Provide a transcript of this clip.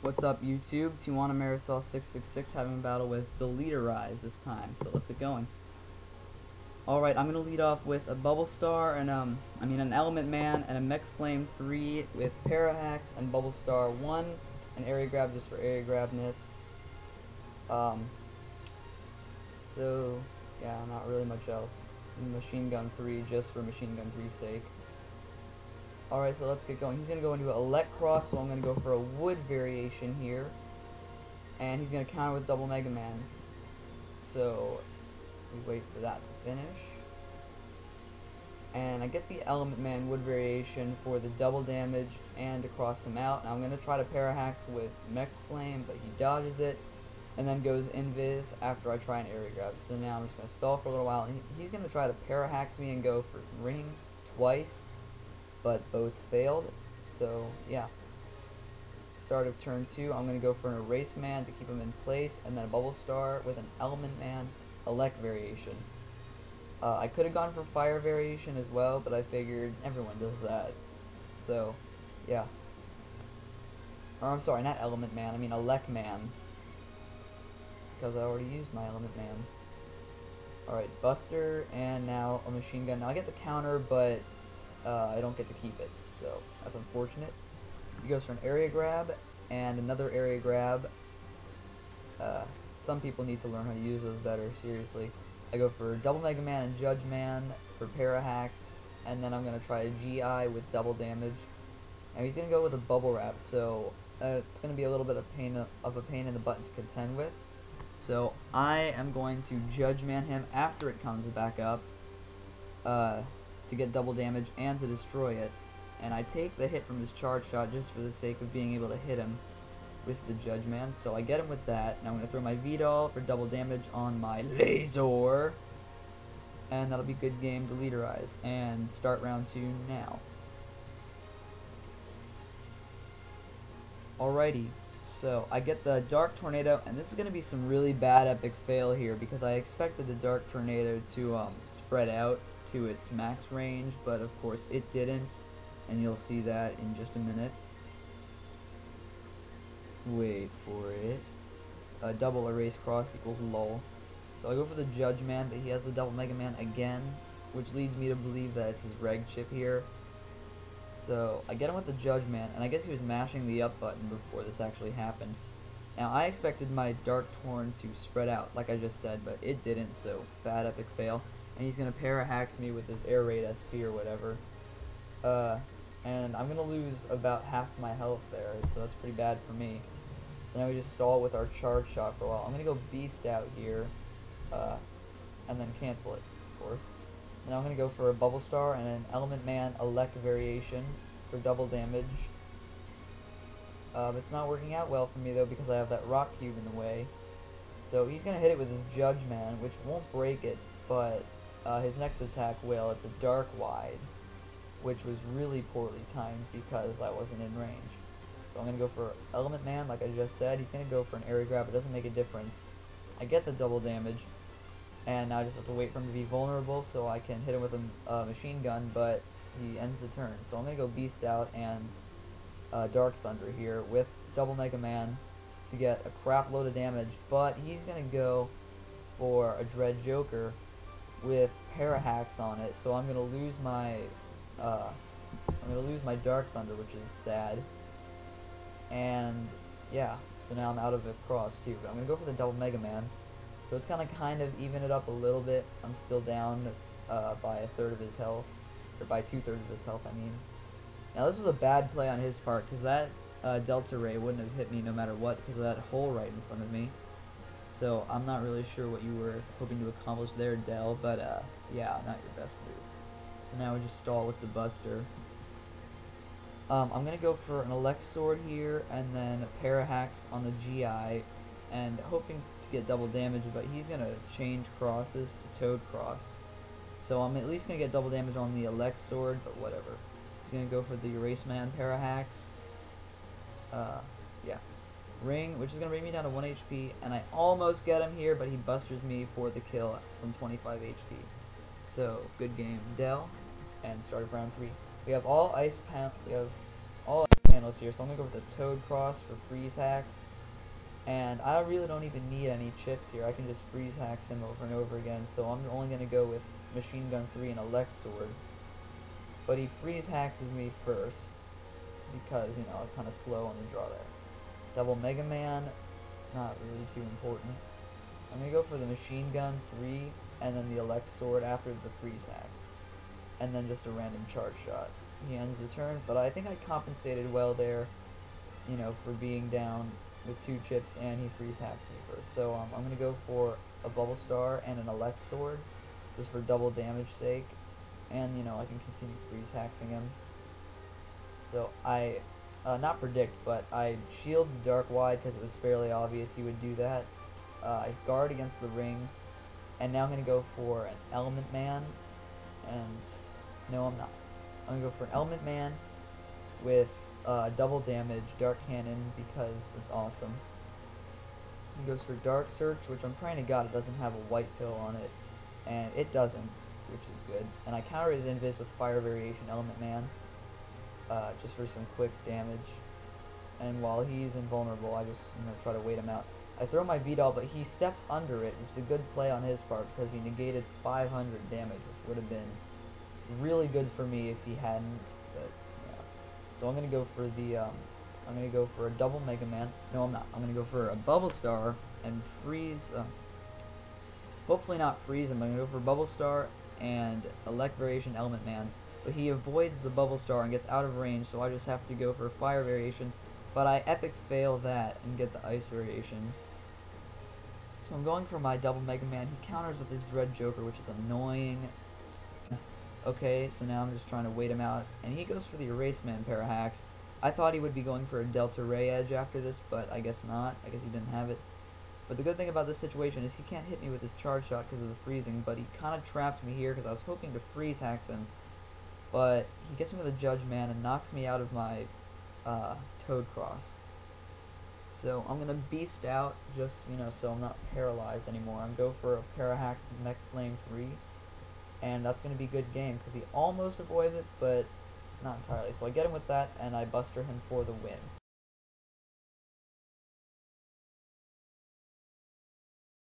What's up, YouTube? tijuanamarisol666 having a battle with Deleterize this time, so let's get going. Alright, I'm gonna lead off with a Bubble Star and an Element Man and a Mech Flame 3 with Parahax and Bubble Star 1, and Area Grab just for area grabness. So yeah, not really much else. And Machine Gun 3 just for Machine Gun 3's sake. Alright, so let's get going. He's going to go into an Elect Cross, so I'm going to go for a Wood variation here. And he's going to counter with Double Mega Man. So, we wait for that to finish. And I get the Element Man Wood variation for the double damage and to cross him out. And I'm going to try to Parahax with Mech Flame, but he dodges it. And then goes Invis after I try an Area Grab. So now I'm just going to stall for a little while. And he's going to try to Parahax me and go for Ring twice, but both failed. So yeah, start of turn 2, I'm going to go for an Erase Man to keep him in place, and then a Bubble Star with an Element Man Elect variation. I could have gone for Fire variation as well, but I figured everyone does that. So yeah, or I'm sorry, not Element Man, I mean Elect Man, because I already used my Element Man. Alright, Buster, and now a Machine Gun. Now I get the counter, but I don't get to keep it, so that's unfortunate. He goes for an Area Grab and another Area Grab. Some people need to learn how to use those better, seriously. I go for Double Mega Man and Judge Man for Parahax, and then I'm going to try a GI with double damage. And he's going to go with a Bubble Wrap, so it's going to be a little bit of a pain in the butt to contend with. So I am going to Judge Man him after it comes back up to get double damage and to destroy it. And I take the hit from his charge shot just for the sake of being able to hit him with the Judge Man. So I get him with that. Now I'm going to throw my V-Doll for double damage on my Laser. And that'll be good game to Deleterize. And start round 2 now. Alrighty. So I get the Dark Tornado, and this is going to be some really bad epic fail here because I expected the Dark Tornado to spread out to its max range, but of course it didn't, and you'll see that in just a minute. Wait for it. Double Erase Cross equals lol. So I go for the Judge Man, but he has the Double Mega Man again, which leads me to believe that it's his reg chip here. So I get him with the Judge Man, and I guess he was mashing the up button before this actually happened. Now I expected my Dark Torn to spread out, like I just said, but it didn't, so bad epic fail. And he's going to Parahax me with his Air Raid SP or whatever. And I'm going to lose about half my health there, so that's pretty bad for me. So now we just stall with our charge shot for a while. I'm going to go Beast out here, and then cancel it, of course. So now I'm going to go for a Bubble Star and an Element Man Elect variation for double damage. It's not working out well for me though because I have that Rock Cube in the way. So he's going to hit it with his Judge Man, which won't break it, but his next attack will. It's a Dark Wide, which was really poorly timed because I wasn't in range. So I'm going to go for Element Man, like I just said. He's going to go for an Area Grab. It doesn't make a difference. I get the double damage, and now I just have to wait for him to be vulnerable so I can hit him with a Machine Gun, but he ends the turn. So I'm going to go Beast out and Dark Thunder here with Double Mega Man to get a crap load of damage, but he's going to go for a Dread Joker with Parahax on it, so I'm going to lose my Dark Thunder, which is sad. And yeah, so now I'm out of a cross too, but I'm going to go for the Double Mega Man. So it's kind of even it up a little bit. I'm still down by a third of his health, or by 2/3 of his health, I mean. Now this was a bad play on his part, because that Delta Ray wouldn't have hit me no matter what, because of that hole right in front of me. So I'm not really sure what you were hoping to accomplish there, Del, but yeah, not your best move. So now we just stall with the Buster. I'm going to go for an Elect Sword here, and then a Parahax on the GI, and hoping to get double damage, but he's going to change crosses to Toad Cross. So I'm at least going to get double damage on the Elect Sword, but whatever. He's going to go for the Erase Man Parahax. Yeah. Ring, which is going to bring me down to 1 HP, and I almost get him here, but he busters me for the kill from 25 HP. So, good game, Del, and start of round 3. We have all ice handles here, so I'm going to go with the Toad Cross for freeze hacks. And I really don't even need any chips here. I can just freeze hacks him over and over again. So I'm only going to go with Machine Gun 3 and Elect Sword. But he freeze hacks me first because, you know, I was kind of slow on the draw there. Double Mega Man, not really too important. I'm going to go for the Machine Gun 3 and then the Elect Sword after the freeze hacks. And then just a random charge shot. He ends the turn, but I think I compensated well there, you know, for being down with 2 chips, and he freeze hacks me first. So I'm going to go for a Bubble Star and an Elect Sword, just for double damage sake, and, you know, I can continue freeze hacking him. So I, not predict, but I shield the Dark Wide because it was fairly obvious he would do that. I guard against the ring, and now I'm going to go for an Element Man, and no, I'm not. I'm going to go for an Element Man with double damage, Dark Cannon, because it's awesome. He goes for Dark Search, which I'm praying to God it doesn't have a white pill on it, and it doesn't, which is good. And I counter his Invis with Fire Variation Element Man, just for some quick damage. And while he's invulnerable, I just, you know, try to wait him out. I throw my B-Doll, but he steps under it, which is a good play on his part because he negated 500 damage, which would have been really good for me if he hadn't. But yeah. So I'm gonna go for the I'm gonna go for a double Mega Man. No, I'm not. I'm gonna go for a Bubble Star and freeze. Hopefully not freeze him. I'm gonna go for Bubble Star and Elect Variation Element Man. But he avoids the Bubble Star and gets out of range, so I just have to go for Fire Variation. But I epic fail that and get the Ice Variation. So I'm going for my double Mega Man. He counters with his Dread Joker, which is annoying. Okay, so now I'm just trying to wait him out. And he goes for the Erase Man pair of hacks. I thought he would be going for a Deleterize Edge after this, but I guess not. I guess he didn't have it. But the good thing about this situation is he can't hit me with his charge shot because of the freezing, but he kind of trapped me here because I was hoping to freeze hacks him. But he gets me with a Judge Man and knocks me out of my Toad Cross. So I'm going to Beast out just, you know, so I'm not paralyzed anymore. I'm going to go for a pair of hacks with Mech Flame 3. And that's going to be a good game because he almost avoids it, but not entirely. So I get him with that, and I buster him for the win.